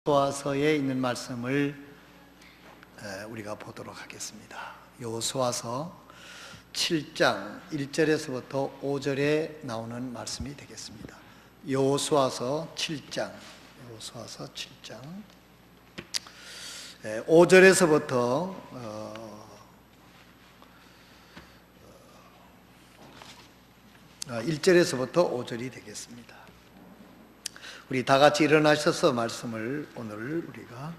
여호수아서에 있는 말씀을 우리가 보도록 하겠습니다. 여호수아서 7장 1절에서부터 5절에 나오는 말씀이 되겠습니다. 여호수아서 7장 5절에서부터 1절에서부터 5절이 되겠습니다. 우리 다 같이 일어나셔서 말씀을 오늘 우리가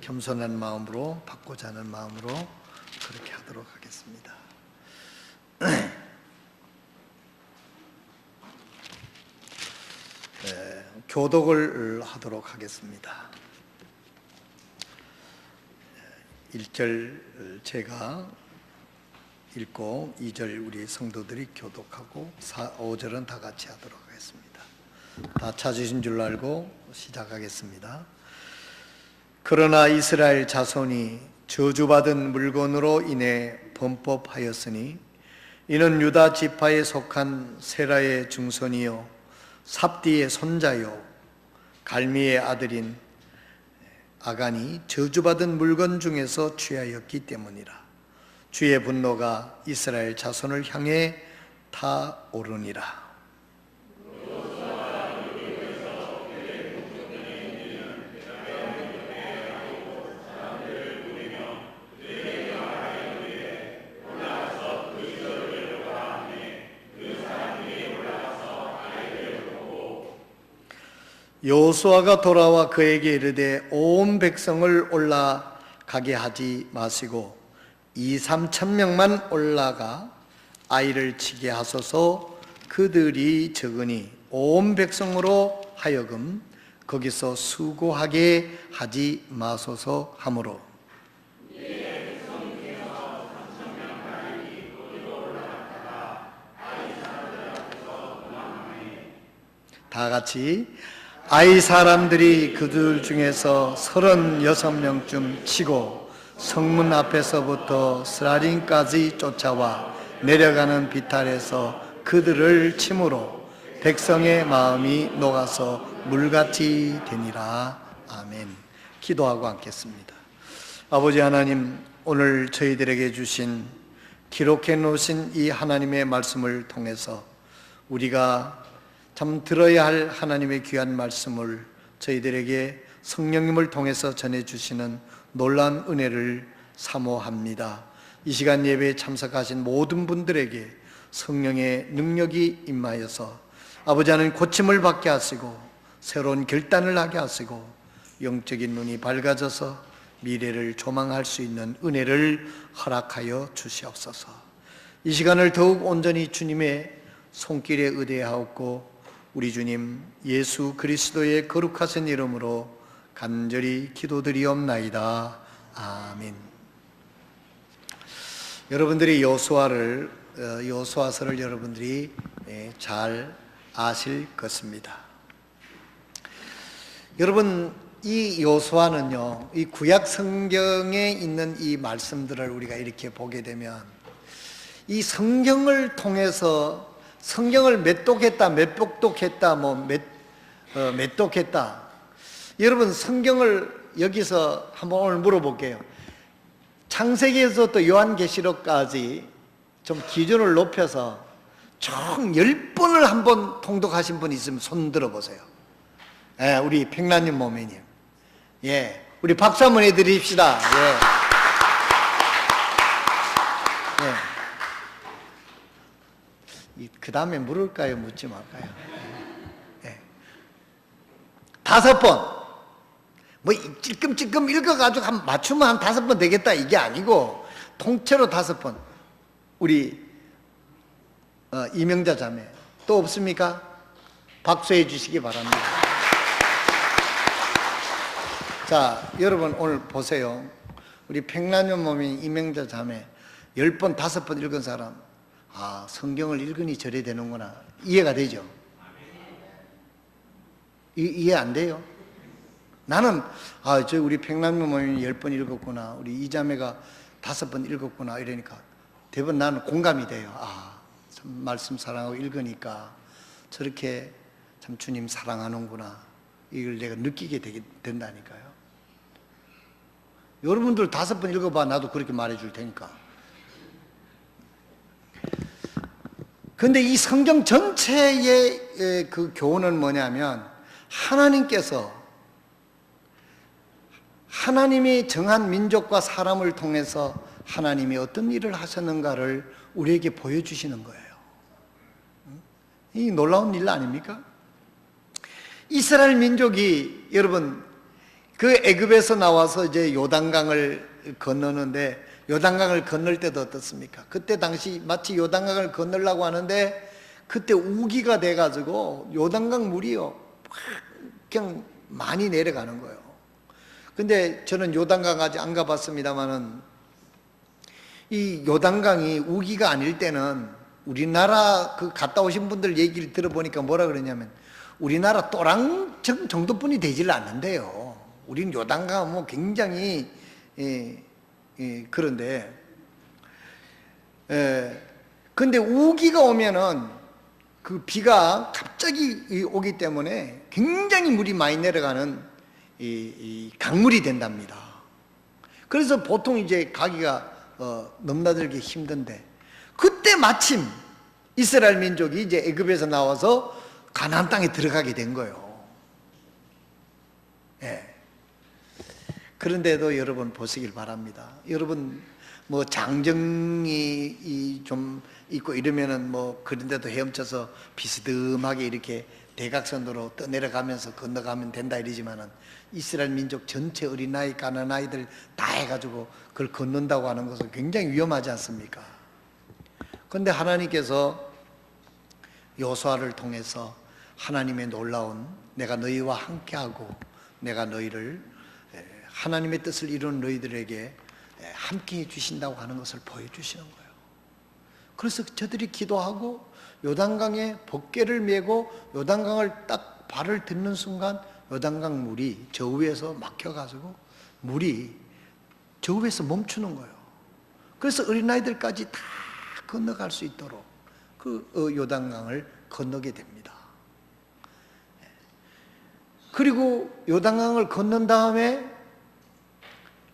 겸손한 마음으로 받고자 하는 마음으로 그렇게 하도록 하겠습니다. 교독을 하도록 하겠습니다. 1절 제가 읽고 2절 우리 성도들이 교독하고 5절은 다 같이 하도록 하겠습니다. 다 찾으신 줄 알고 시작하겠습니다. 그러나 이스라엘 자손이 저주받은 물건으로 인해 범법하였으니 이는 유다 지파에 속한 세라의 증손이요 삽디의 손자요 갈미의 아들인 아간이 저주받은 물건 중에서 취하였기 때문이라. 주의 분노가 이스라엘 자손을 향해 타오르니라. 여호수아가 돌아와 그에게 이르되 온 백성을 올라가게 하지 마시고 2-3천 명만 올라가 아이를 치게 하소서. 그들이 적으니 온 백성으로 하여금 거기서 수고하게 하지 마소서 하므로 다 같이 아이 사람들이 그들 중에서 36명쯤 치고 성문 앞에서부터 스라림까지 쫓아와 내려가는 비탈에서 그들을 치므로 백성의 마음이 녹아서 물같이 되니라. 아멘. 기도하고 앉겠습니다. 아버지 하나님, 오늘 저희들에게 주신 기록해 놓으신 이 하나님의 말씀을 통해서 우리가 참 들어야 할 하나님의 귀한 말씀을 저희들에게 성령님을 통해서 전해주시는 놀라운 은혜를 사모합니다. 이 시간 예배에 참석하신 모든 분들에게 성령의 능력이 임하여서 아버지 하나님 고침을 받게 하시고 새로운 결단을 하게 하시고 영적인 눈이 밝아져서 미래를 조망할 수 있는 은혜를 허락하여 주시옵소서. 이 시간을 더욱 온전히 주님의 손길에 의뢰하옵고 우리 주님 예수 그리스도의 거룩하신 이름으로 간절히 기도드리옵나이다. 아멘. 여러분들이 여호수아서를 여러분들이 잘 아실 것입니다. 여러분, 이 여호수아는요, 이 구약 성경에 있는 이 말씀들을 우리가 이렇게 보게 되면 이 성경을 통해서 성경을 몇 독했다, 몇 복독했다, 몇 독했다. 여러분, 성경을 여기서 한번 오늘 물어볼게요. 창세기에서부터 요한계시록까지 좀 기준을 높여서 총 10번을 한번 통독하신 분 있으면 손 들어보세요. 우리 백란님 모매님. 우리 박수 한번 해드립시다. 그 다음에 물을까요? 묻지 말까요? 5번. 찔끔찔끔 읽어가지고 맞추면 한 5번 되겠다 이게 아니고 통째로 5번. 우리 이명자 자매 또 없습니까? 박수해 주시기 바랍니다. 자, 여러분 오늘 보세요. 우리 백란년 몸인 이명자 자매 10번 5번 읽은 사람, 성경을 읽으니 저래 되는구나. 이해가 되죠? 이해 안 돼요? 나는 우리 백남면 모임이 10번 읽었구나, 우리 이자매가 5번 읽었구나 이러니까 대부분 나는 공감이 돼요. 참 말씀 사랑하고 읽으니까 저렇게 참 주님 사랑하는구나. 이걸 내가 느끼게 된다니까요. 여러분들 5번 읽어봐. 나도 그렇게 말해줄 테니까. 그런데 이 성경 전체의 그 교훈은 뭐냐면, 하나님께서 하나님이 정한 민족과 사람을 통해서 하나님이 어떤 일을 하셨는가를 우리에게 보여주시는 거예요. 이 놀라운 일 아닙니까? 이스라엘 민족이, 여러분, 그 애굽에서 나와서 이제 요단강을 건너는데, 요단강을 건널 때도 어떻습니까? 그때 당시 마치 요단강을 건너려고 하는데 그때 우기가 돼가지고 요단강 물이요 그냥 많이 내려가는 거예요. 근데 저는 요단강 아직 안 가봤습니다만은, 이 요단강이 우기가 아닐 때는 우리나라 그 갔다 오신 분들 얘기를 들어보니까 뭐라 그러냐면, 우리나라 또랑 정도뿐이 되질 않는데요. 우리는 요단강 뭐 굉장히 그런데, 근데 우기가 오면은 그 비가 갑자기 오기 때문에 굉장히 물이 많이 내려가는 이 강물이 된답니다. 그래서 보통 이제 가기가 넘나들기 힘든데, 그때 마침 이스라엘 민족이 이제 애굽에서 나와서 가나안 땅에 들어가게 된 거예요. 예. 그런데도 여러분 보시길 바랍니다. 여러분 뭐 장정이 좀 있고 이러면은 뭐 그런데도 헤엄쳐서 비스듬하게 이렇게 대각선으로 떠내려가면서 건너가면 된다 이러지만은, 이스라엘 민족 전체 어린아이 가난아이들 다 해가지고 그걸 건넌다고 하는 것은 굉장히 위험하지 않습니까? 그런데 하나님께서 여호수아를 통해서 하나님의 놀라운, 내가 너희와 함께하고 내가 너희를 하나님의 뜻을 이루는 너희들에게 함께 해주신다고 하는 것을 보여주시는 거예요. 그래서 저들이 기도하고 요단강에 법궤를 메고 요단강을 딱 발을 딛는 순간 요단강 물이 저 위에서 막혀가지고 물이 저 위에서 멈추는 거예요. 그래서 어린아이들까지 다 건너갈 수 있도록 그 요단강을 건너게 됩니다. 그리고 요단강을 건넌 다음에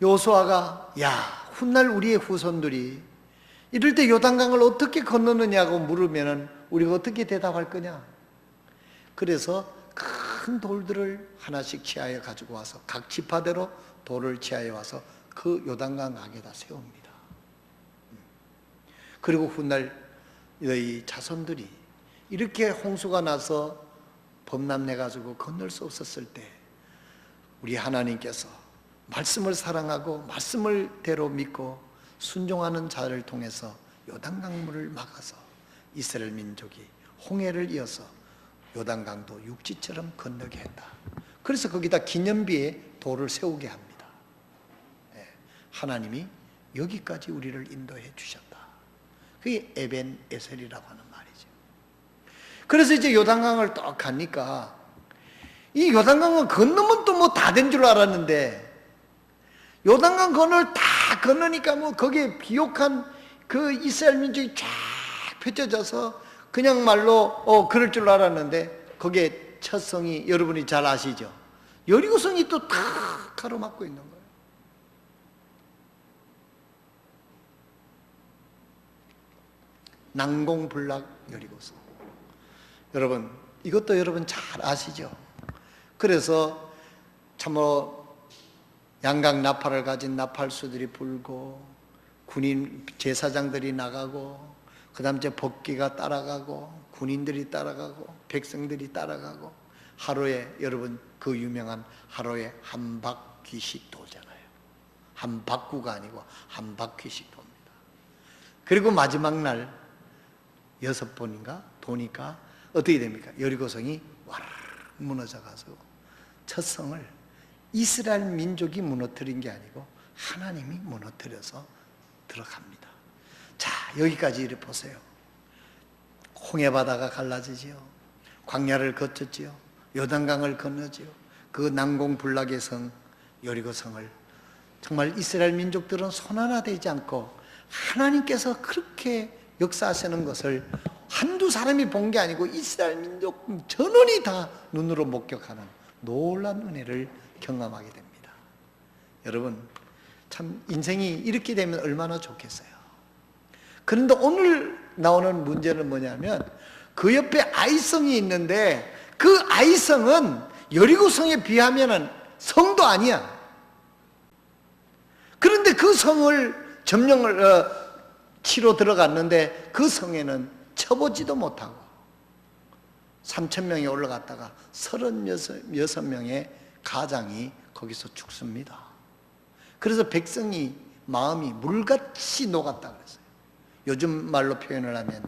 여호수아가, 야, 훗날 우리의 후손들이 이럴 때 요단강을 어떻게 건너느냐고 물으면은 우리가 어떻게 대답할 거냐? 그래서 큰 돌들을 하나씩 취하여 가지고 와서 각 지파대로 돌을 취하여 와서 그 요단강 강에다 세웁니다. 그리고 훗날 너희 자손들이 이렇게 홍수가 나서 범람내 가지고 건널 수 없었을 때, 우리 하나님께서 말씀을 사랑하고 말씀을 대로 믿고 순종하는 자를 통해서 요단강물을 막아서 이스라엘 민족이 홍해를 이어서 요단강도 육지처럼 건너게 했다. 그래서 거기다 기념비에 돌을 세우게 합니다. 하나님이 여기까지 우리를 인도해 주셨다. 그게 에벤 에셀이라고 하는 말이죠. 그래서 이제 요단강을 딱 가니까, 이 요단강을 건너면 또 뭐 다 된 줄 알았는데, 요단강 건널 다 건너니까 뭐 거기에 비옥한 그 이스라엘 민족이 쫙 펼쳐져서 그냥 말로 그럴 줄 알았는데, 거기에 첫 성이 여러분이 잘 아시죠? 여리고성이 또 다 가로막고 있는 거예요. 난공불락 여리고성. 여러분 이것도 여러분 잘 아시죠? 그래서 참으로 양각 나팔을 가진 나팔수들이 불고 군인 제사장들이 나가고 그 다음 이제 법궤가 따라가고 군인들이 따라가고 백성들이 따라가고, 하루에 여러분 그 유명한 하루에 한 바퀴씩 도잖아요. 한 바퀴가 아니고 한 바퀴씩 돕니다. 그리고 마지막 날 6번인가 도니까 어떻게 됩니까? 여리고성이 와르르 무너져가지고 첫 성을 이스라엘 민족이 무너뜨린 게 아니고 하나님이 무너뜨려서 들어갑니다. 자, 여기까지 이렇게 보세요. 홍해바다가 갈라지지요. 광야를 거쳤지요. 요단강을 건너지요. 그 난공불락의 성 여리고성을 정말 이스라엘 민족들은 손 하나 대지 않고 하나님께서 그렇게 역사하시는 것을 한두 사람이 본 게 아니고 이스라엘 민족 전원이 다 눈으로 목격하는 놀라운 은혜를 경험하게 됩니다. 여러분, 참 인생이 이렇게 되면 얼마나 좋겠어요. 그런데 오늘 나오는 문제는 뭐냐면 그 옆에 아이성이 있는데 그 아이성은 여리고성에 비하면 성도 아니야. 그런데 그 성을 점령을 치러 들어갔는데 그 성에는 쳐보지도 못하고 3,000명이 올라갔다가 36명의 가장이 거기서 죽습니다. 그래서 백성이 마음이 물같이 녹았다 그랬어요. 요즘 말로 표현을 하면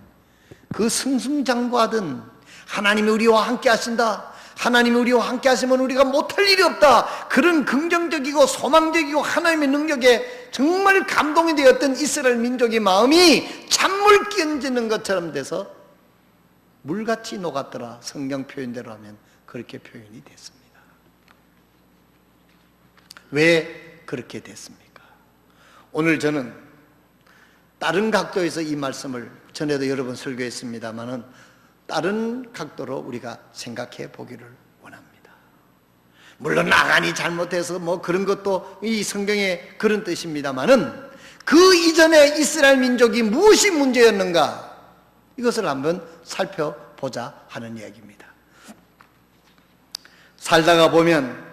그 승승장구하던 하나님이 우리와 함께 하신다, 하나님이 우리와 함께 하시면 우리가 못할 일이 없다, 그런 긍정적이고 소망적이고 하나님의 능력에 정말 감동이 되었던 이스라엘 민족의 마음이 찬물 끼얹는 것처럼 돼서 물같이 녹았더라. 성경 표현대로 하면 그렇게 표현이 됐습니다. 왜 그렇게 됐습니까? 오늘 저는 다른 각도에서 이 말씀을 전에도 여러 번 설교했습니다만은 다른 각도로 우리가 생각해 보기를 원합니다. 물론 나간이 잘못해서 뭐 그런 것도 이 성경에 그런 뜻입니다만은 그 이전에 이스라엘 민족이 무엇이 문제였는가, 이것을 한번 살펴보자 하는 이야기입니다. 살다가 보면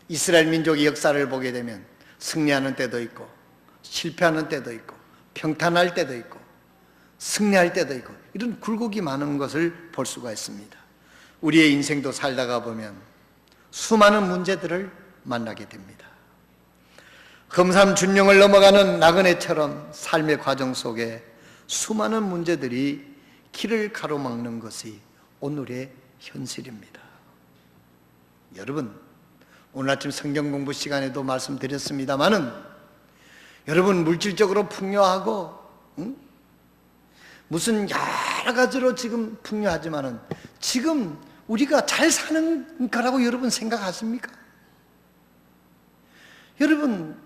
이스라엘 민족의 역사를 보게 되면 승리하는 때도 있고 실패하는 때도 있고 평탄할 때도 있고 승리할 때도 있고 이런 굴곡이 많은 것을 볼 수가 있습니다. 우리의 인생도 살다가 보면 수많은 문제들을 만나게 됩니다. 험산준령을 넘어가는 나그네처럼 삶의 과정 속에 수많은 문제들이 길을 가로막는 것이 오늘의 현실입니다. 여러분, 오늘 아침 성경 공부 시간에도 말씀드렸습니다마는 여러분, 물질적으로 풍요하고 무슨 여러 가지로 지금 풍요하지만은 지금 우리가 잘 사는 거라고 여러분 생각하십니까? 여러분,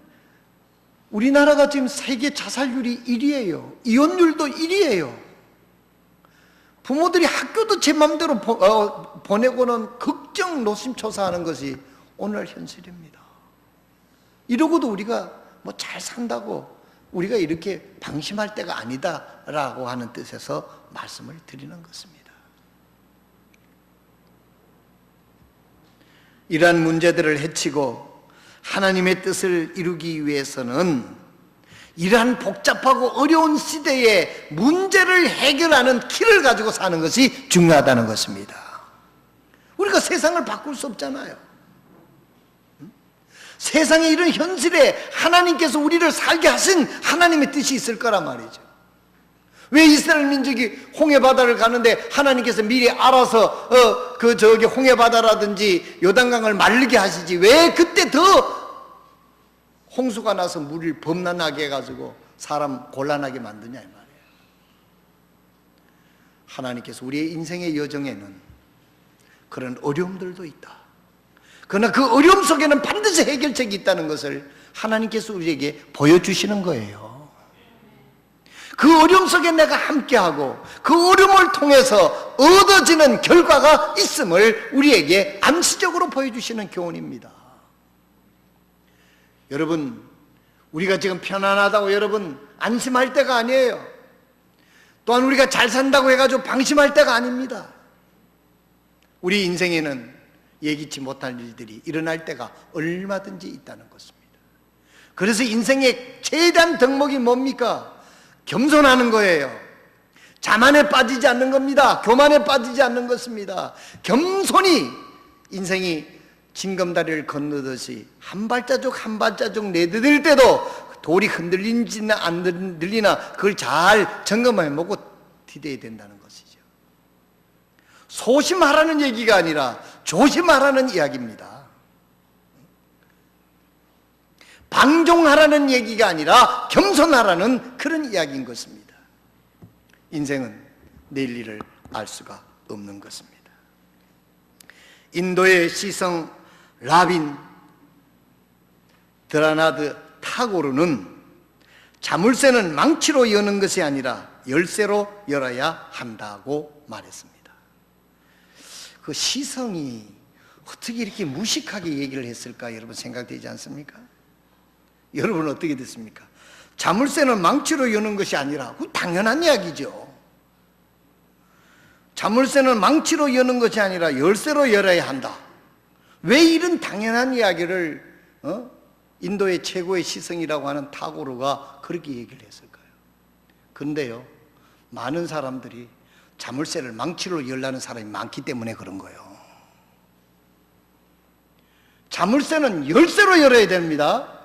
우리나라가 지금 세계 자살률이 1위예요. 이혼율도 1위예요. 부모들이 학교도 제 마음대로 보내고는 걱정 노심초사하는 것이 오늘 현실입니다. 이러고도 우리가 뭐 잘 산다고 우리가 이렇게 방심할 때가 아니다라고 하는 뜻에서 말씀을 드리는 것입니다. 이러한 문제들을 헤치고 하나님의 뜻을 이루기 위해서는 이러한 복잡하고 어려운 시대에 문제를 해결하는 길을 가지고 사는 것이 중요하다는 것입니다. 우리가 세상을 바꿀 수 없잖아요. 세상의 이런 현실에 하나님께서 우리를 살게 하신 하나님의 뜻이 있을 거란 말이죠. 왜 이스라엘 민족이 홍해바다를 가는데 하나님께서 미리 알아서 홍해바다라든지 요단강을 마르게 하시지 왜 그때 더 홍수가 나서 물을 범람하게 해가지고 사람 곤란하게 만드냐 이 말이에요. 하나님께서 우리의 인생의 여정에는 그런 어려움들도 있다. 그러나 그 어려움 속에는 반드시 해결책이 있다는 것을 하나님께서 우리에게 보여주시는 거예요. 그 어려움 속에 내가 함께하고 그 어려움을 통해서 얻어지는 결과가 있음을 우리에게 암시적으로 보여주시는 교훈입니다. 여러분, 우리가 지금 편안하다고 여러분 안심할 때가 아니에요. 또한 우리가 잘 산다고 해가지고 방심할 때가 아닙니다. 우리 인생에는 예기치 못할 일들이 일어날 때가 얼마든지 있다는 것입니다. 그래서 인생의 최대한 덕목이 뭡니까? 겸손하는 거예요. 자만에 빠지지 않는 겁니다. 교만에 빠지지 않는 것입니다. 겸손히 인생이 징검다리를 건너듯이 한 발자국 한 발자국 내디딜 때도 돌이 흔들리나 안 흔들리나 그걸 잘 점검해 보고 디뎌야 된다는 것이죠. 소심하라는 얘기가 아니라 조심하라는 이야기입니다. 방종하라는 얘기가 아니라 겸손하라는 그런 이야기인 것입니다. 인생은 내일 일을 알 수가 없는 것입니다. 인도의 시성 라빈 드라나드 타고르는 자물쇠는 망치로 여는 것이 아니라 열쇠로 열어야 한다고 말했습니다. 그 시성이 어떻게 이렇게 무식하게 얘기를 했을까 여러분 생각되지 않습니까? 여러분 어떻게 됐습니까? 자물쇠는 망치로 여는 것이 아니라 그 당연한 이야기죠. 자물쇠는 망치로 여는 것이 아니라 열쇠로 열어야 한다. 왜 이런 당연한 이야기를 인도의 최고의 시성이라고 하는 타고르가 그렇게 얘기를 했을까요? 그런데요, 많은 사람들이 자물쇠를 망치로 열라는 사람이 많기 때문에 그런 거예요. 자물쇠는 열쇠로 열어야 됩니다.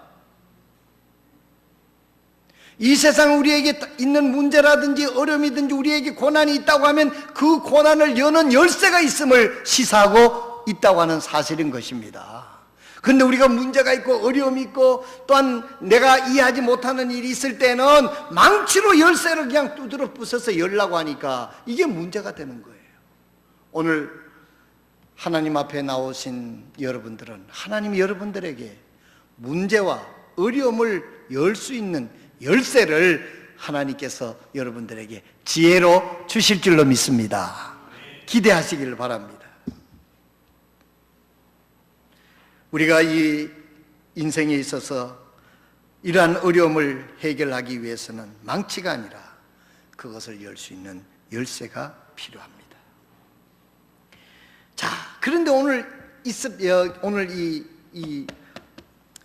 이 세상 우리에게 있는 문제라든지 어려움이든지 우리에게 고난이 있다고 하면 그 고난을 여는 열쇠가 있음을 시사하고 있다고 하는 사실인 것입니다. 그런데 우리가 문제가 있고 어려움이 있고 또한 내가 이해하지 못하는 일이 있을 때는 망치로 열쇠를 그냥 두드러 부숴서 열라고 하니까 이게 문제가 되는 거예요. 오늘 하나님 앞에 나오신 여러분들은 하나님이 여러분들에게 문제와 어려움을 열 수 있는 열쇠를 하나님께서 여러분들에게 지혜로 주실 줄로 믿습니다. 기대하시길 바랍니다. 우리가 이 인생에 있어서 이러한 어려움을 해결하기 위해서는 망치가 아니라 그것을 열 수 있는 열쇠가 필요합니다. 자, 그런데 오늘 이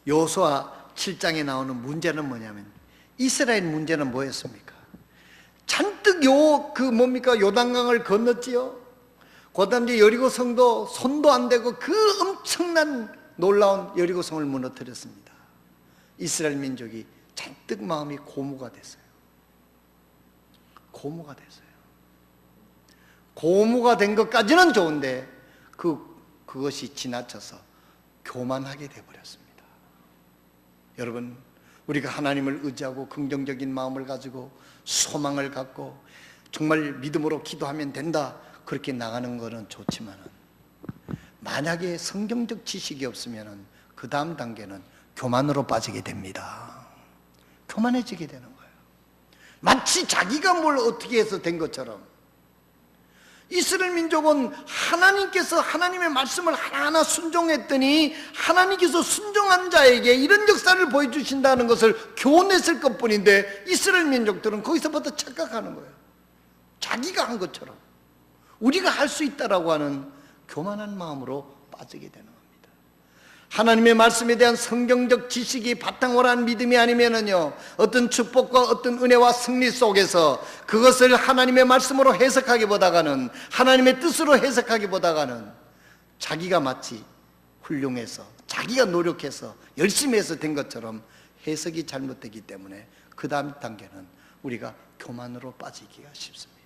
여호수아 7장에 나오는 문제는 뭐냐면 이스라엘 문제는 뭐였습니까? 잔뜩 요단강을 건넜지요. 그다음 이제 여리고 성도 손도 안 대고 그 엄청난 놀라운 여리고 성을 무너뜨렸습니다. 이스라엘 민족이 잔뜩 마음이 고무가 됐어요. 고무가 됐어요. 고무가 된 것까지는 좋은데 그것이 지나쳐서 교만하게 되어버렸습니다. 여러분, 우리가 하나님을 의지하고 긍정적인 마음을 가지고 소망을 갖고 정말 믿음으로 기도하면 된다 그렇게 나가는 것은 좋지만 만약에 성경적 지식이 없으면 그 다음 단계는 교만으로 빠지게 됩니다. 교만해지게 되는 거예요. 마치 자기가 뭘 어떻게 해서 된 것처럼. 이스라엘 민족은 하나님께서 하나님의 말씀을 하나하나 순종했더니 하나님께서 순종한 자에게 이런 역사를 보여주신다는 것을 교훈했을 것뿐인데 이스라엘 민족들은 거기서부터 착각하는 거예요. 자기가 한 것처럼 우리가 할 수 있다라고 하는 교만한 마음으로 빠지게 되는 겁니다. 하나님의 말씀에 대한 성경적 지식이 바탕으로 한 믿음이 아니면은요, 어떤 축복과 어떤 은혜와 승리 속에서 그것을 하나님의 말씀으로 해석하기보다는 하나님의 뜻으로 해석하기보다는 자기가 마치 훌륭해서 자기가 노력해서 열심히 해서 된 것처럼 해석이 잘못되기 때문에 그 다음 단계는 우리가 교만으로 빠지기가 쉽습니다.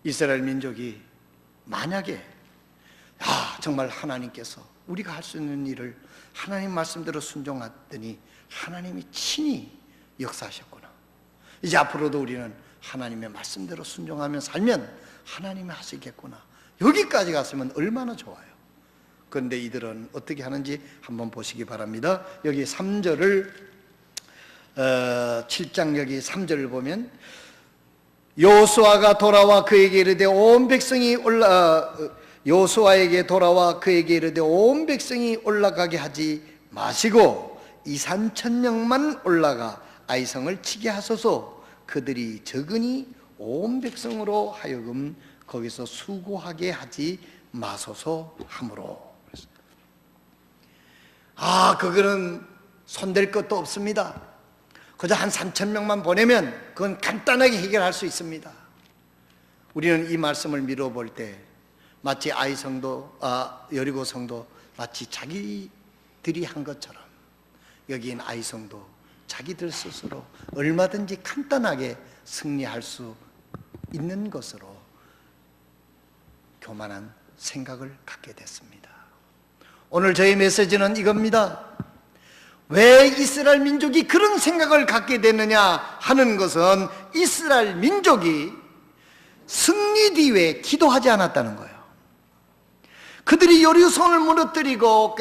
이스라엘 민족이 만약에 정말 하나님께서 우리가 할 수 있는 일을 하나님 말씀대로 순종하더니 하나님이 친히 역사하셨구나. 이제 앞으로도 우리는 하나님의 말씀대로 순종하며 살면 하나님이 하시겠구나. 여기까지 갔으면 얼마나 좋아요. 그런데 이들은 어떻게 하는지 한번 보시기 바랍니다. 여기 3절을 7장 여기 3절을 보면 여호수아가 돌아와 그에게 이르되 온 백성이 여호수아에게 돌아와 그에게 이르되 온 백성이 올라가게 하지 마시고 2,000~3,000명만 올라가 아이성을 치게 하소서. 그들이 적으니 온 백성으로 하여금 거기서 수고하게 하지 마소서 하므로. 그거는 손댈 것도 없습니다. 그저 한 3,000명만 보내면 그건 간단하게 해결할 수 있습니다. 우리는 이 말씀을 미뤄볼 때 마치 여리고 성도 마치 자기들이 한 것처럼 여기인 아이성도 자기들 스스로 얼마든지 간단하게 승리할 수 있는 것으로 교만한 생각을 갖게 됐습니다. 오늘 저희 메시지는 이겁니다. 왜 이스라엘 민족이 그런 생각을 갖게 됐느냐 하는 것은 이스라엘 민족이 승리 뒤에 기도하지 않았다는 거예요. 그들이 여리고성을 무너뜨리고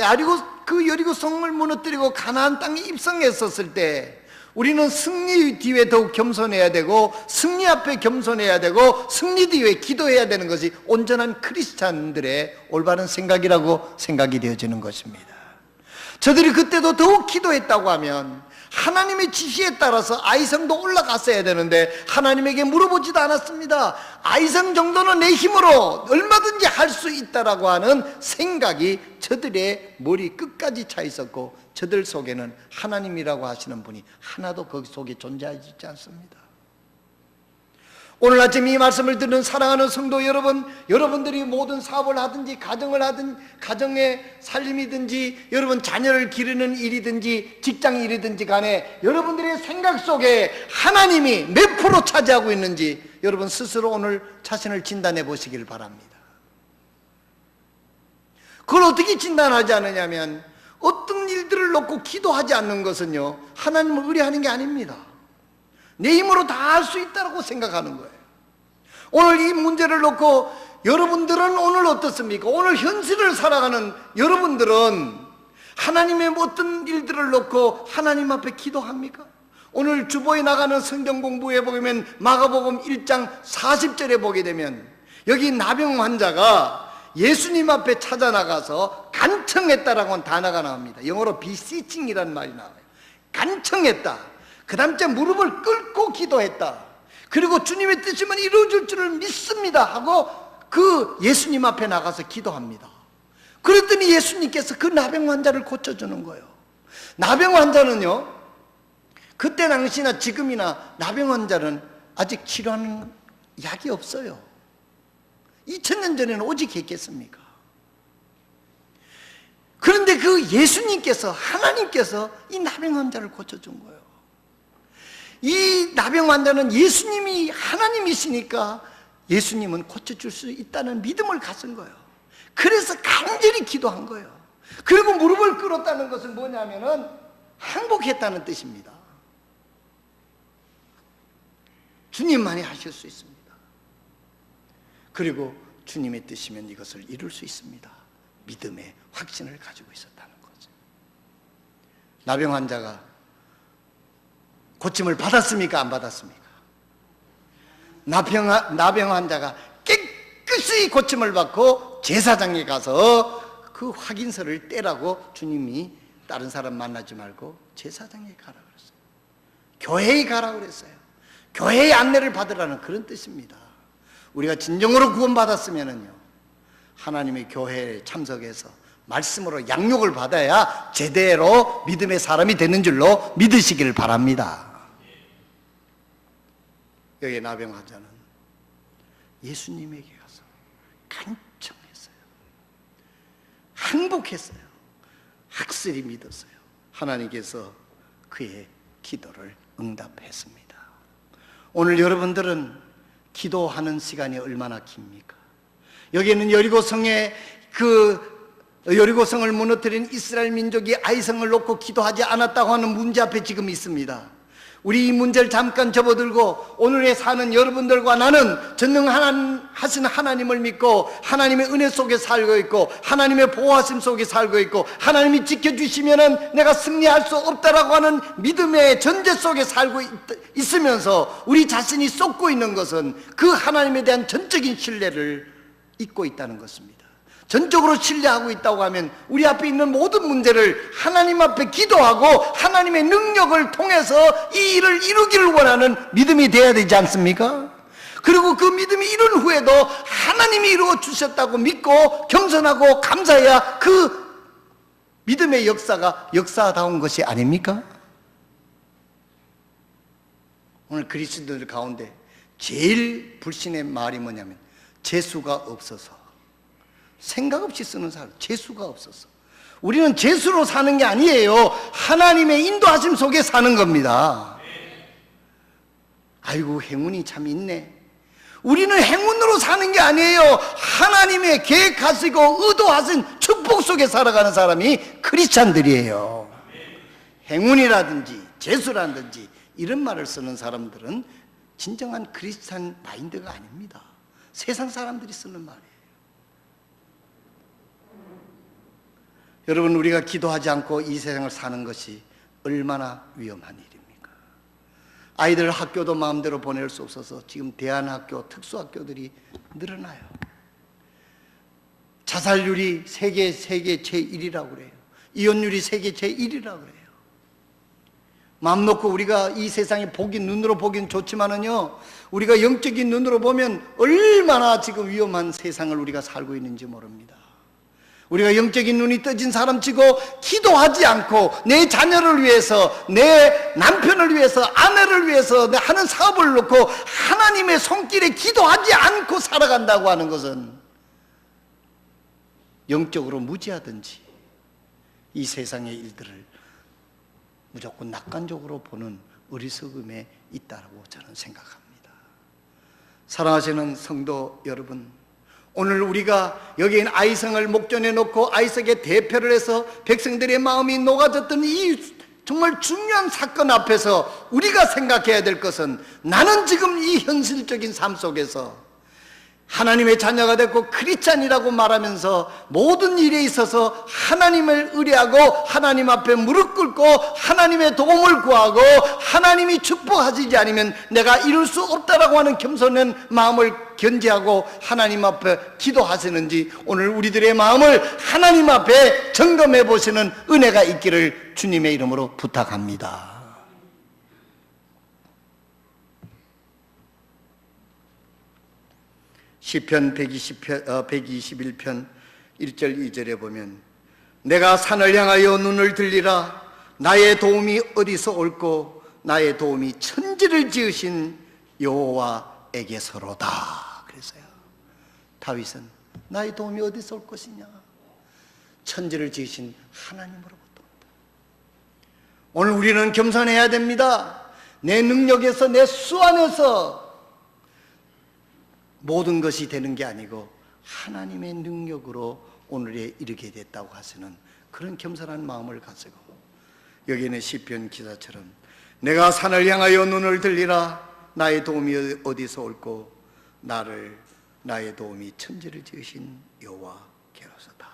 그 여리고성을 무너뜨리고 가나안 땅에 입성했었을 때 우리는 승리 뒤에 더욱 겸손해야 되고, 승리 앞에 겸손해야 되고, 승리 뒤에 기도해야 되는 것이 온전한 크리스찬들의 올바른 생각이라고 생각이 되어지는 것입니다. 저들이 그때도 더욱 기도했다고 하면 하나님의 지시에 따라서 아이성도 올라갔어야 되는데 하나님에게 물어보지도 않았습니다. 아이성 정도는 내 힘으로 얼마든지 할 수 있다라고 하는 생각이 저들의 머리 끝까지 차 있었고, 저들 속에는 하나님이라고 하시는 분이 하나도 거기 속에 존재하지 않습니다. 오늘 아침 이 말씀을 듣는 사랑하는 성도 여러분, 여러분들이 모든 사업을 하든지 가정을 하든 가정의 살림이든지 여러분 자녀를 기르는 일이든지 직장 일이든지 간에 여러분들의 생각 속에 하나님이 몇 프로 차지하고 있는지 여러분 스스로 오늘 자신을 진단해 보시길 바랍니다. 그걸 어떻게 진단하지 않느냐면, 어떤 일들을 놓고 기도하지 않는 것은요, 하나님을 의뢰하는 게 아닙니다. 내 힘으로 다 할 수 있다고 생각하는 거예요. 오늘 이 문제를 놓고 여러분들은 오늘 어떻습니까? 오늘 현실을 살아가는 여러분들은 하나님의 어떤 일들을 놓고 하나님 앞에 기도합니까? 오늘 주보에 나가는 성경 공부에 보면 마가복음 1장 40절에 보게 되면 여기 나병 환자가 예수님 앞에 찾아 나가서 간청했다라고 하는 단어가 나옵니다. 영어로 beseeching이라는 말이 나와요. 간청했다. 그 다음째 무릎을 꿇고 기도했다. 그리고 주님의 뜻이면 이루어질 줄을 믿습니다 하고 그 예수님 앞에 나가서 기도합니다. 그랬더니 예수님께서 그 나병 환자를 고쳐주는 거예요. 나병 환자는요, 그때 당시나 지금이나 나병 환자는 아직 치료하는 약이 없어요. 2000년 전에는 오직 했겠습니까? 그런데 그 예수님께서, 하나님께서 이 나병 환자를 고쳐준 거예요. 이 나병 환자는 예수님이 하나님이시니까 예수님은 고쳐줄 수 있다는 믿음을 가진 거예요. 그래서 간절히 기도한 거예요. 그리고 무릎을 꿇었다는 것은 뭐냐면은 항복했다는 뜻입니다. 주님만이 하실 수 있습니다. 그리고 주님의 뜻이면 이것을 이룰 수 있습니다. 믿음의 확신을 가지고 있었다는 거죠. 나병 환자가 고침을 받았습니까? 안 받았습니까? 나병 환자가 깨끗이 고침을 받고 제사장에 가서 그 확인서를 떼라고 주님이 다른 사람 만나지 말고 제사장에 가라 그랬어요. 교회에 가라 그랬어요. 교회의 안내를 받으라는 그런 뜻입니다. 우리가 진정으로 구원받았으면은요, 하나님의 교회에 참석해서 말씀으로 양육을 받아야 제대로 믿음의 사람이 되는 줄로 믿으시길 바랍니다. 여기 나병 환자는 예수님에게 가서 간청했어요. 항복했어요. 확실히 믿었어요. 하나님께서 그의 기도를 응답했습니다. 오늘 여러분들은 기도하는 시간이 얼마나 깁니까? 여기에는 여리고성의 여리고성을 무너뜨린 이스라엘 민족이 아이성을 놓고 기도하지 않았다고 하는 문제 앞에 지금 있습니다. 우리 이 문제를 잠깐 접어들고 오늘에 사는 여러분들과 나는 전능하신 하나님을 믿고 하나님의 은혜 속에 살고 있고 하나님의 보호하심 속에 살고 있고 하나님이 지켜주시면은 내가 승리할 수 없다라고 하는 믿음의 전제 속에 살고 있으면서 우리 자신이 쏟고 있는 것은 그 하나님에 대한 전적인 신뢰를 잊고 있다는 것입니다. 전적으로 신뢰하고 있다고 하면 우리 앞에 있는 모든 문제를 하나님 앞에 기도하고 하나님의 능력을 통해서 이 일을 이루기를 원하는 믿음이 되어야 되지 않습니까? 그리고 그 믿음이 이룬 후에도 하나님이 이루어 주셨다고 믿고 겸손하고 감사해야 그 믿음의 역사가 역사다운 것이 아닙니까? 오늘 그리스도들 가운데 제일 불신의 말이 뭐냐면 재수가 없어서, 생각 없이 쓰는 사람, 재수가 없어서. 우리는 재수로 사는 게 아니에요. 하나님의 인도하심 속에 사는 겁니다. 아이고 행운이 참 있네. 우리는 행운으로 사는 게 아니에요. 하나님의 계획하시고 의도하신 축복 속에 살아가는 사람이 크리스찬들이에요. 행운이라든지 재수라든지 이런 말을 쓰는 사람들은 진정한 크리스찬 마인드가 아닙니다. 세상 사람들이 쓰는 말이에요. 여러분, 우리가 기도하지 않고 이 세상을 사는 것이 얼마나 위험한 일입니까? 아이들 학교도 마음대로 보낼 수 없어서 지금 대안학교, 특수학교들이 늘어나요. 자살률이 세계 제1이라고 그래요. 이혼율이 세계 제1이라고 그래요. 마음 놓고 우리가 이 세상에 눈으로 보긴 좋지만은요, 우리가 영적인 눈으로 보면 얼마나 지금 위험한 세상을 우리가 살고 있는지 모릅니다. 우리가 영적인 눈이 떠진 사람치고 기도하지 않고 내 자녀를 위해서, 내 남편을 위해서, 아내를 위해서 하는 사업을 놓고 하나님의 손길에 기도하지 않고 살아간다고 하는 것은 영적으로 무지하든지 이 세상의 일들을 무조건 낙관적으로 보는 어리석음에 있다고 저는 생각합니다. 사랑하시는 성도 여러분, 오늘 우리가 여기에 아이성을 목전에 놓고 아이성의 대표를 해서 백성들의 마음이 녹아졌던 이 정말 중요한 사건 앞에서 우리가 생각해야 될 것은, 나는 지금 이 현실적인 삶 속에서 하나님의 자녀가 됐고 크리스찬이라고 말하면서 모든 일에 있어서 하나님을 의뢰하고 하나님 앞에 무릎 꿇고 하나님의 도움을 구하고 하나님이 축복하시지 않으면 내가 이룰 수 없다라고 하는 겸손한 마음을 견지하고 하나님 앞에 기도하시는지, 오늘 우리들의 마음을 하나님 앞에 점검해 보시는 은혜가 있기를 주님의 이름으로 부탁합니다. 시편 121편 1절 2절에 보면, 내가 산을 향하여 눈을 들리라. 나의 도움이 어디서 올꼬? 나의 도움이 천지를 지으신 여호와에게서로다. 그랬어요. 다윗은 나의 도움이 어디서 올 것이냐? 천지를 지으신 하나님으로부터 온다. 오늘 우리는 겸손해야 됩니다. 내 능력에서, 내 수 안에서 모든 것이 되는 게 아니고 하나님의 능력으로 오늘에 이르게 됐다고 하시는 그런 겸손한 마음을 가지고, 여기는 시편 기사처럼 내가 산을 향하여 눈을 들리라. 나의 도움이 어디서 올꼬? 나의 도움이 천지를 지으신 여호와께로서다.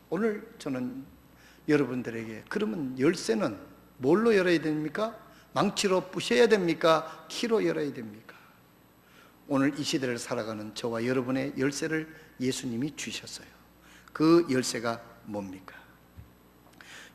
오늘 저는 여러분들에게, 그러면 열쇠는 뭘로 열어야 됩니까? 망치로 부셔야 됩니까? 키로 열어야 됩니까? 오늘 이 시대를 살아가는 저와 여러분의 열쇠를 예수님이 주셨어요. 그 열쇠가 뭡니까?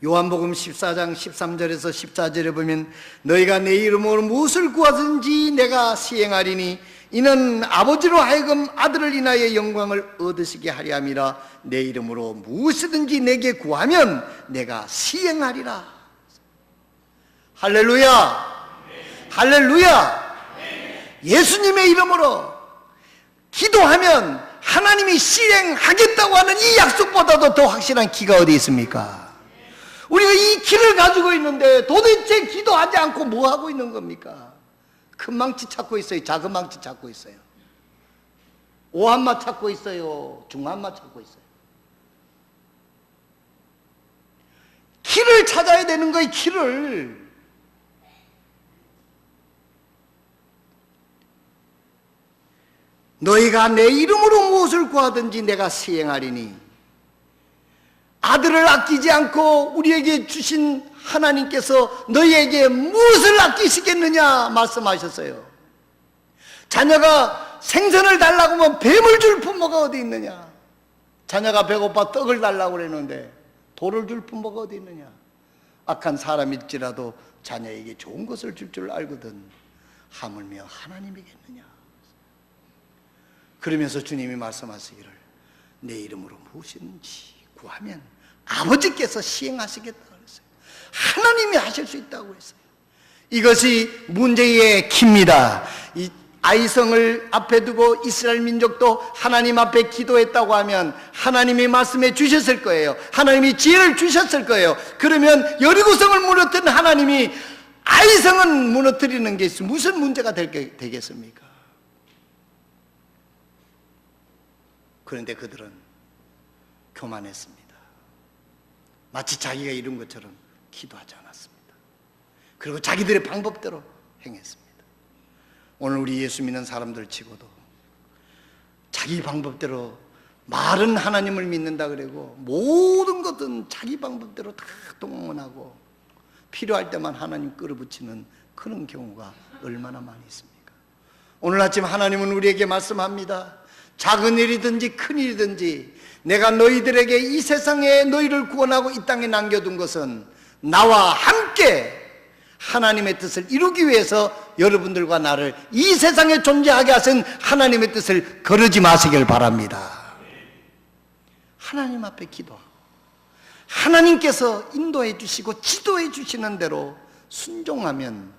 요한복음 14장 13절에서 14절에 보면, 너희가 내 이름으로 무엇을 구하든지 내가 시행하리니 이는 아버지로 하여금 아들을 인하여 영광을 얻으시게 하려 함이라. 내 이름으로 무엇이든지 내게 구하면 내가 시행하리라. 할렐루야! 할렐루야! 예수님의 이름으로 기도하면 하나님이 실행하겠다고 하는 이 약속보다도 더 확실한 기가 어디 있습니까? 우리가 이 기를 가지고 있는데 도대체 기도하지 않고 뭐 하고 있는 겁니까? 큰 망치 찾고 있어요? 작은 망치 찾고 있어요? 오한마 찾고 있어요? 중한마 찾고 있어요? 키를 찾아야 되는 거예요. 키를. 너희가 내 이름으로 무엇을 구하든지 내가 시행하리니, 아들을 아끼지 않고 우리에게 주신 하나님께서 너희에게 무엇을 아끼시겠느냐 말씀하셨어요. 자녀가 생선을 달라고 하면 뱀을 줄 부모가 어디 있느냐? 자녀가 배고파 떡을 달라고 그랬는데 돌을 줄 부모가 어디 있느냐? 악한 사람일지라도 자녀에게 좋은 것을 줄 줄 알거든 하물며 하나님이겠느냐? 그러면서 주님이 말씀하시기를, 내 이름으로 무엇인지 구하면 아버지께서 시행하시겠다고 그랬어요. 하나님이 하실 수 있다고 했어요. 이것이 문제의 키입니다. 이 아이성을 앞에 두고 이스라엘 민족도 하나님 앞에 기도했다고 하면 하나님이 말씀해 주셨을 거예요. 하나님이 지혜를 주셨을 거예요. 그러면 여리고성을 무너뜨린 하나님이 아이성은 무너뜨리는 게 무슨 문제가 되겠습니까? 그런데 그들은 교만했습니다. 마치 자기가 이룬 것처럼 기도하지 않았습니다. 그리고 자기들의 방법대로 행했습니다. 오늘 우리 예수 믿는 사람들 치고도 자기 방법대로, 말은 하나님을 믿는다 그러고 모든 것은 자기 방법대로 다 동원하고 필요할 때만 하나님 끌어붙이는 그런 경우가 얼마나 많이 있습니까? 오늘 아침 하나님은 우리에게 말씀합니다. 작은 일이든지 큰 일이든지 내가 너희들에게 이 세상에 너희를 구원하고 이 땅에 남겨둔 것은 나와 함께 하나님의 뜻을 이루기 위해서 여러분들과 나를 이 세상에 존재하게 하신 하나님의 뜻을 거르지 마시길 바랍니다. 하나님 앞에 기도하고 하나님께서 인도해 주시고 지도해 주시는 대로 순종하면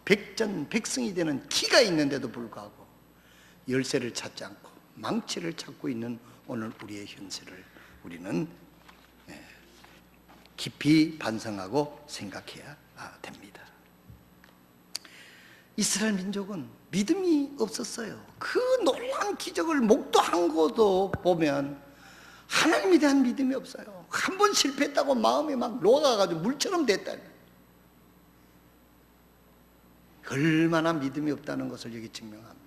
백전백승이 되는 기가 있는데도 불구하고 열쇠를 찾지 않고 망치를 찾고 있는 오늘 우리의 현실을 우리는 깊이 반성하고 생각해야 됩니다. 이스라엘 민족은 믿음이 없었어요. 그 놀라운 기적을 목도한 것도 보면 하나님에 대한 믿음이 없어요. 한 번 실패했다고 마음이 막 녹아가지고 물처럼 됐다. 얼마나 믿음이 없다는 것을 여기 증명합니다.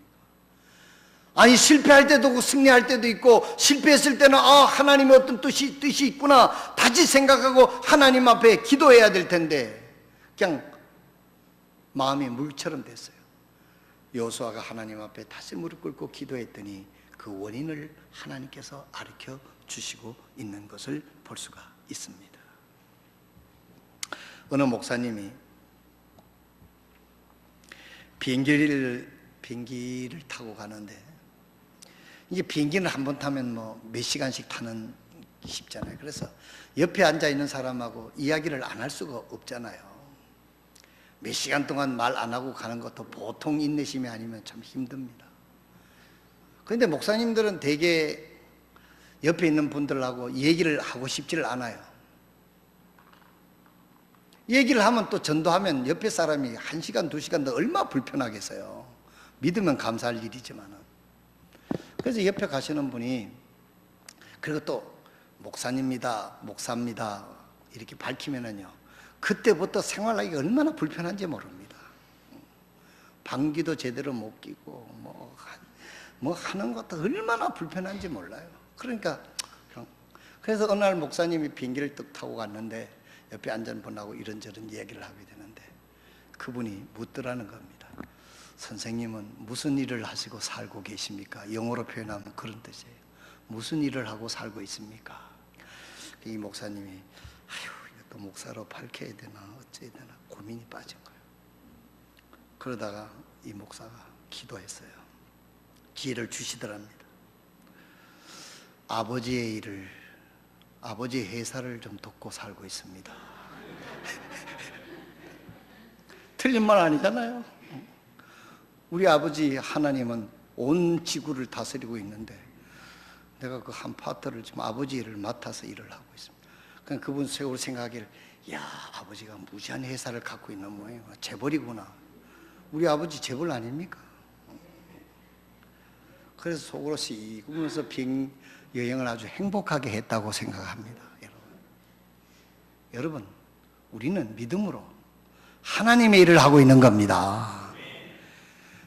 아니, 실패할 때도 있고 승리할 때도 있고, 실패했을 때는 하나님의 어떤 뜻이 있구나 다시 생각하고 하나님 앞에 기도해야 될 텐데 그냥 마음이 물처럼 됐어요. 여호수아가 하나님 앞에 다시 무릎 꿇고 기도했더니 그 원인을 하나님께서 가르쳐 주시고 있는 것을 볼 수가 있습니다. 어느 목사님이 비행기를 타고 가는데, 이게 비행기는 한 번 타면 뭐 몇 시간씩 타는 게 쉽잖아요. 그래서 옆에 앉아 있는 사람하고 이야기를 안 할 수가 없잖아요. 몇 시간 동안 말 안 하고 가는 것도 보통 인내심이 아니면 참 힘듭니다. 그런데 목사님들은 대개 옆에 있는 분들하고 얘기를 하고 싶지를 않아요. 얘기를 하면 또 전도하면 옆에 사람이 1시간, 2시간 더 얼마나 불편하겠어요. 믿으면 감사할 일이지만은. 그래서 옆에 가시는 분이, 그리고 또 목사입니다, 목사입니다 이렇게 밝히면은요, 그때부터 생활하기가 얼마나 불편한지 모릅니다. 방귀도 제대로 못 끼고 뭐 하는 것도 얼마나 불편한지 몰라요. 그래서 어느 날 목사님이 비행기를 뚝 타고 갔는데 옆에 앉은 분하고 이런저런 얘기를 하게 되는데 그분이 묻더라는 겁니다. 선생님은 무슨 일을 하시고 살고 계십니까? 영어로 표현하면 그런 뜻이에요. 무슨 일을 하고 살고 있습니까? 이 목사님이 이것도 목사로 밝혀야 되나 어째야 되나 고민이 빠진 거예요. 그러다가 이 목사가 기도했어요. 기회를 주시더랍니다. 아버지의 일을, 아버지의 회사를 좀 돕고 살고 있습니다. 틀린 말 아니잖아요. 우리 아버지 하나님은 온 지구를 다스리고 있는데 내가 그 한 파트를 지금 아버지 일을 맡아서 일을 하고 있습니다. 그러니까 그분 세월 생각하기를, 야, 아버지가 무지한 회사를 갖고 있는 모양이구나, 재벌이구나. 우리 아버지 재벌 아닙니까? 그래서 속으로 씩 웃으면서 비행 여행을 아주 행복하게 했다고 생각합니다. 여러분, 우리는 믿음으로 하나님의 일을 하고 있는 겁니다.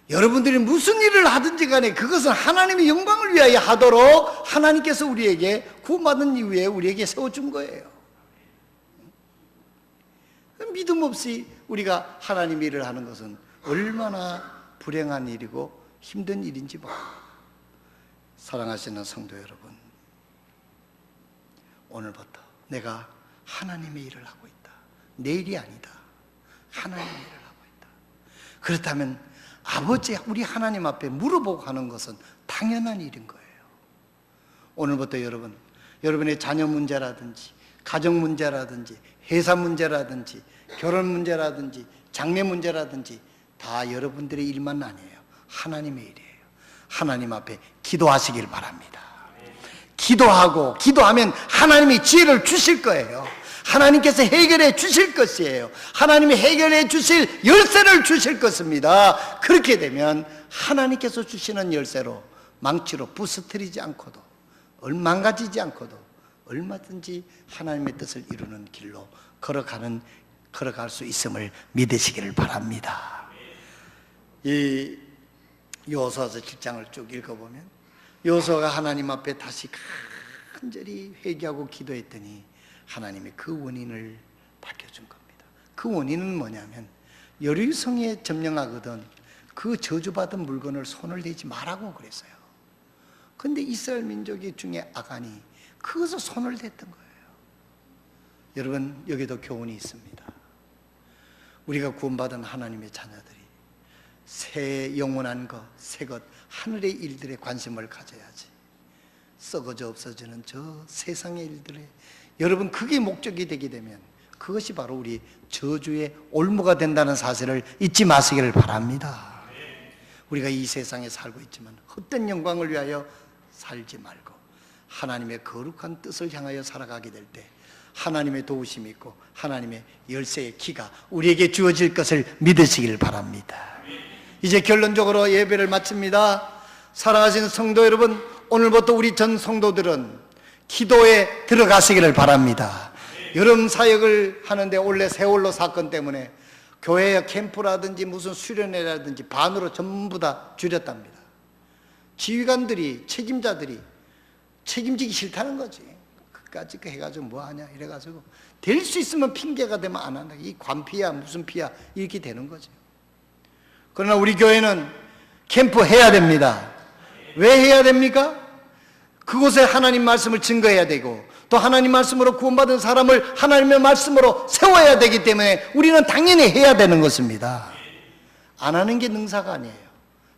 여러분들이 무슨 일을 하든지 간에 그것은 하나님의 영광을 위하여 하도록 하나님께서 우리에게 구원받은 이후에 우리에게 세워준 거예요. 믿음 없이 우리가 하나님의 일을 하는 것은 얼마나 불행한 일이고 힘든 일인지 모릅니다. 사랑하시는 성도 여러분, 오늘부터 내가 하나님의 일을 하고 있다. 내 일이 아니다. 하나님의 일을 하고 있다. 그렇다면 아버지, 우리 하나님 앞에 물어보고 하는 것은 당연한 일인 거예요. 오늘부터 여러분의 자녀 문제라든지 가정 문제라든지 회사 문제라든지 결혼 문제라든지 장래 문제라든지 다 여러분들의 일만 아니에요. 하나님의 일이에요. 하나님 앞에 기도하시길 바랍니다. 기도하면 하나님이 지혜를 주실 거예요. 하나님께서 해결해 주실 것이에요. 하나님이 해결해 주실 열쇠를 주실 것입니다. 그렇게 되면 하나님께서 주시는 열쇠로 망치로 부서뜨리지 않고도, 망가지지 않고도 얼마든지 하나님의 뜻을 이루는 길로 걸어갈 수 있음을 믿으시기를 바랍니다. 이 여호수아서 7장을 쭉 읽어보면 여호수아가 하나님 앞에 다시 간절히 회개하고 기도했더니 하나님이 그 원인을 밝혀준 겁니다. 그 원인은 뭐냐면 여리성에 점령하거든 그 저주받은 물건을 손을 대지 말라고 그랬어요. 근데 이스라엘 민족이 중에 아간이 그것을 손을 댔던 거예요. 여러분, 여기도 교훈이 있습니다. 우리가 구원받은 하나님의 자녀들이 새 영원한 것, 새 것, 하늘의 일들에 관심을 가져야지. 썩어져 없어지는 저 세상의 일들에 여러분, 그게 목적이 되게 되면 그것이 바로 우리 저주의 올무가 된다는 사실을 잊지 마시기를 바랍니다. 우리가 이 세상에 살고 있지만 헛된 영광을 위하여 살지 말고 하나님의 거룩한 뜻을 향하여 살아가게 될 때 하나님의 도우심이 있고 하나님의 열쇠의 키가 우리에게 주어질 것을 믿으시길 바랍니다. 이제 결론적으로 예배를 마칩니다. 사랑하시는 성도 여러분, 오늘부터 우리 전 성도들은 기도에 들어가시기를 바랍니다. 여름 사역을 하는데 원래 세월호 사건 때문에 교회 캠프라든지 무슨 수련회라든지 반으로 전부 다 줄였답니다. 지휘관들이, 책임자들이 책임지기 싫다는 거지. 그까짓 거 해가지고 뭐하냐 이래가지고 될 수 있으면 핑계가 되면 안 한다. 이 관피야 무슨 피야 이렇게 되는 거죠. 그러나 우리 교회는 캠프 해야 됩니다. 왜 해야 됩니까? 그곳에 하나님 말씀을 증거해야 되고 또 하나님 말씀으로 구원받은 사람을 하나님의 말씀으로 세워야 되기 때문에 우리는 당연히 해야 되는 것입니다. 안 하는 게 능사가 아니에요.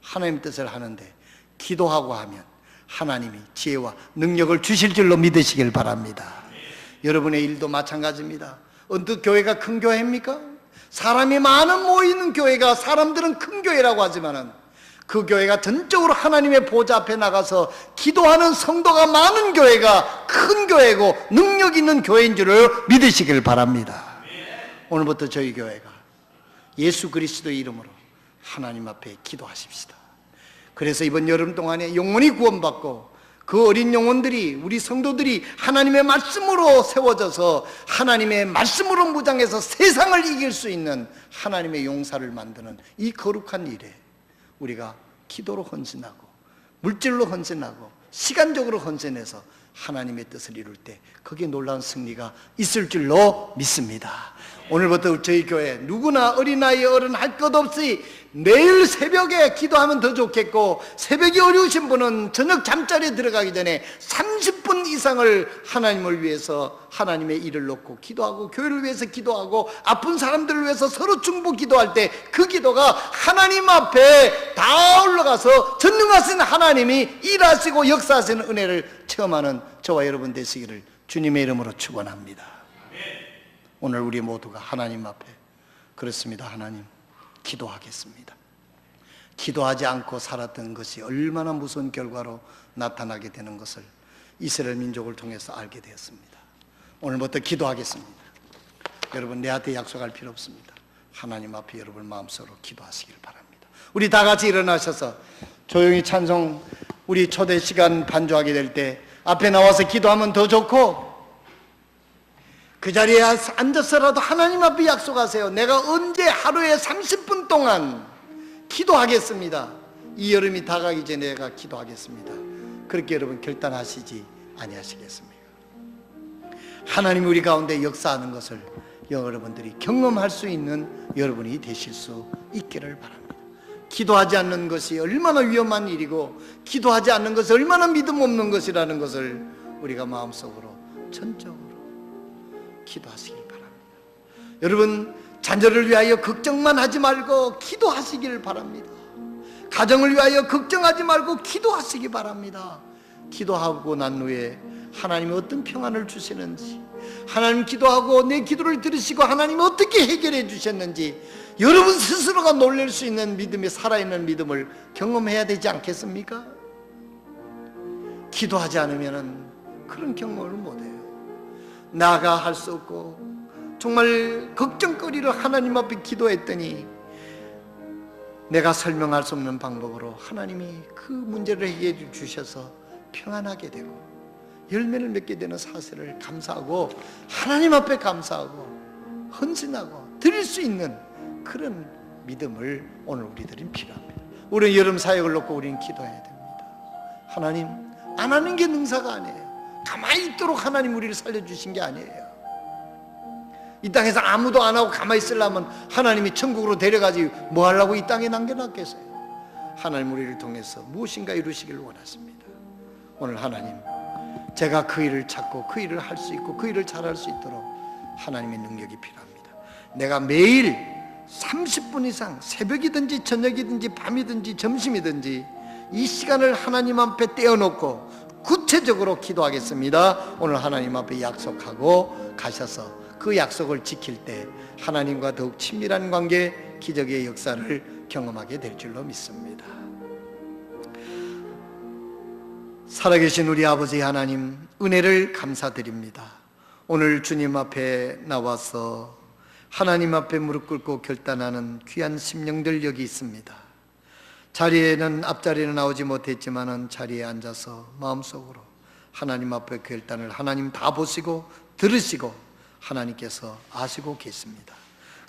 하나님 뜻을 하는데 기도하고 하면 하나님이 지혜와 능력을 주실 줄로 믿으시길 바랍니다. 여러분의 일도 마찬가지입니다. 언뜻 교회가 큰 교회입니까? 사람이 많은 모이는 교회가 사람들은 큰 교회라고 하지만은 그 교회가 전적으로 하나님의 보좌 앞에 나가서 기도하는 성도가 많은 교회가 큰 교회고 능력 있는 교회인 줄을 믿으시길 바랍니다. 오늘부터 저희 교회가 예수 그리스도의 이름으로 하나님 앞에 기도하십시다. 그래서 이번 여름 동안에 영혼이 구원받고 그 어린 영혼들이, 우리 성도들이 하나님의 말씀으로 세워져서 하나님의 말씀으로 무장해서 세상을 이길 수 있는 하나님의 용사를 만드는 이 거룩한 일에 우리가 기도로 헌신하고 물질로 헌신하고 시간적으로 헌신해서 하나님의 뜻을 이룰 때 거기에 놀라운 승리가 있을 줄로 믿습니다. 오늘부터 저희 교회 누구나 어린아이 어른 할 것 없이 매일 새벽에 기도하면 더 좋겠고, 새벽이 어려우신 분은 저녁 잠자리에 들어가기 전에 30분 이상을 하나님을 위해서 하나님의 일을 놓고 기도하고 교회를 위해서 기도하고 아픈 사람들을 위해서 서로 중보 기도할 때 그 기도가 하나님 앞에 다 올라가서 전능하신 하나님이 일하시고 역사하시는 은혜를 체험하는 저와 여러분 되시기를 주님의 이름으로 축원합니다. 오늘 우리 모두가 하나님 앞에, 그렇습니다. 하나님, 기도하겠습니다. 기도하지 않고 살았던 것이 얼마나 무서운 결과로 나타나게 되는 것을 이스라엘 민족을 통해서 알게 되었습니다. 오늘부터 기도하겠습니다. 여러분, 내한테 약속할 필요 없습니다. 하나님 앞에 여러분 마음속으로 기도하시길 바랍니다. 우리 다 같이 일어나셔서 조용히 찬송, 우리 초대 시간 반주하게 될 때 앞에 나와서 기도하면 더 좋고, 그 자리에 앉아서라도 하나님 앞에 약속하세요. 내가 언제 하루에 30분 동안 기도하겠습니다. 이 여름이 다가기 전에 내가 기도하겠습니다. 그렇게 여러분 결단하시지 아니하시겠습니까? 하나님이 우리 가운데 역사하는 것을 여러분들이 경험할 수 있는 여러분이 되실 수 있기를 바랍니다. 기도하지 않는 것이 얼마나 위험한 일이고 기도하지 않는 것이 얼마나 믿음 없는 것이라는 것을 우리가 마음속으로 전적으로 기도하시길 바랍니다. 여러분, 자녀를 위하여 걱정만 하지 말고 기도하시길 바랍니다. 가정을 위하여 걱정하지 말고 기도하시기 바랍니다. 기도하고 난 후에 하나님이 어떤 평안을 주시는지, 하나님 기도하고 내 기도를 들으시고 하나님이 어떻게 해결해 주셨는지 여러분 스스로가 놀랄 수 있는 믿음이, 살아있는 믿음을 경험해야 되지 않겠습니까? 기도하지 않으면 그런 경험을 못해요. 나가 할 수 없고 정말 걱정거리로 하나님 앞에 기도했더니 내가 설명할 수 없는 방법으로 하나님이 그 문제를 해결해 주셔서 평안하게 되고 열매를 맺게 되는 사실을 감사하고 하나님 앞에 감사하고 헌신하고 드릴 수 있는 그런 믿음을 오늘 우리들은 필요합니다. 우리는 여름 사역을 놓고 우리는 기도해야 됩니다. 하나님, 안 하는 게 능사가 아니에요. 가만히 있도록 하나님 우리를 살려주신 게 아니에요. 이 땅에서 아무도 안 하고 가만히 있으려면 하나님이 천국으로 데려가지 뭐 하려고 이 땅에 남겨놨겠어요? 하나님 우리를 통해서 무엇인가 이루시기를 원하십니다. 오늘 하나님, 제가 그 일을 찾고 그 일을 할 수 있고 그 일을 잘할 수 있도록 하나님의 능력이 필요합니다. 내가 매일 30분 이상 새벽이든지 저녁이든지 밤이든지 점심이든지 이 시간을 하나님 앞에 떼어놓고 구체적으로 기도하겠습니다. 오늘 하나님 앞에 약속하고 가셔서 그 약속을 지킬 때 하나님과 더욱 친밀한 관계, 기적의 역사를 경험하게 될 줄로 믿습니다. 살아계신 우리 아버지 하나님, 은혜를 감사드립니다. 오늘 주님 앞에 나와서 하나님 앞에 무릎 꿇고 결단하는 귀한 심령들 여기 있습니다. 자리에는 앞자리는 나오지 못했지만은 자리에 앉아서 마음속으로 하나님 앞에 결단을 하나님 다 보시고 들으시고 하나님께서 아시고 계십니다.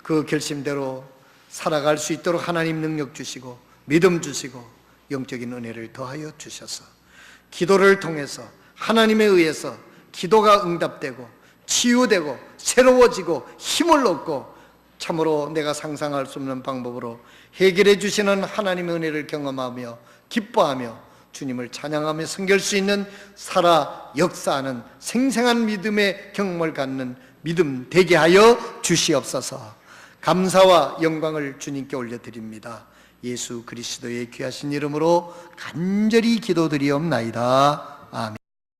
그 결심대로 살아갈 수 있도록 하나님 능력 주시고 믿음 주시고 영적인 은혜를 더하여 주셔서 기도를 통해서 하나님에 의해서 기도가 응답되고 치유되고 새로워지고 힘을 얻고 참으로 내가 상상할 수 없는 방법으로 해결해 주시는 하나님의 은혜를 경험하며 기뻐하며 주님을 찬양하며 섬길 수 있는 살아 역사하는 생생한 믿음의 경험을 갖는 믿음 되게 하여 주시옵소서. 감사와 영광을 주님께 올려드립니다. 예수 그리스도의 귀하신 이름으로 간절히 기도드리옵나이다. 아멘.